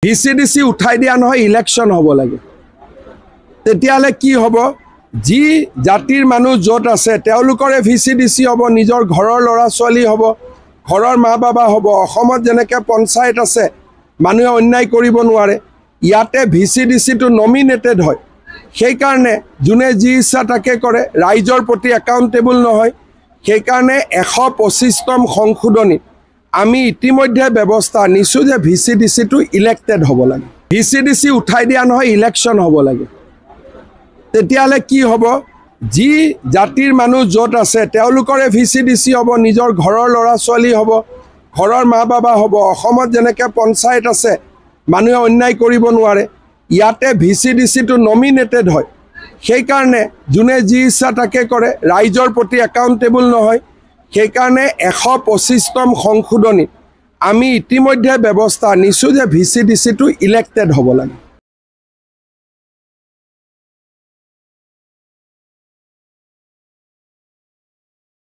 ভিচিডিসি উঠাই দিয়া নহয় ইলেকশন হ'ব লাগে তেতিয়ালে কি হ'ব যি জাতিৰ মানুহ যত আছে তেওঁলোকৰে ভিচিডিসি হ'ব নিজৰ ঘৰৰ লৰা ছোৱালী হ'ব ঘৰৰ মা বাবা হ'ব অসমত যেনেকৈ পঞ্চায়ত আছে মানুহে অন্যায় কৰিব নোৱাৰে ইয়াতে ভিচিডিসি টো নমিনেটেড হয় সেই কাৰণে জুনে যি ইচ্ছা তাকে কৰে ৰাইজৰ প্ৰতি একাউন্টেবল নহয় সেই কাৰণে 125তম সংশোধনী আমি ইতিমধ্যে ব্যৱস্থা নিছো যে ভিচিডিসি টো ইলেক্টেড হ'ব লাগে ভিচিডিসি উঠাই দিয়া নহয় ইলেকশন হ'ব লাগে তেতিয়ালে কি হ'ব যি জাতিৰ মানুহ যত আছে তেওঁলোকৰে ভিচিডিসি হ'ব নিজৰ ঘৰৰ লৰা ছোৱালী হ'ব ঘৰৰ মা বাবা হ'ব অসমত যেনেকৈ পঞ্চায়ত আছে মানুহে অন্যায় কৰিব নোৱাৰে ইয়াতে ভিচিডিসি টো নমিনেটেড হয় সেই কাৰণে জুনে যি ইচ্ছা তাকে কৰে ৰাইজৰ প্ৰতি একাউন্টেবল নহয় সেই কাৰণে 125তম সংশোধনী আমি ইতিমধ্যে ব্যৱস্থা নিছো যে ভিচিডিসি টো ইলেক্টেড হ'ব লাগে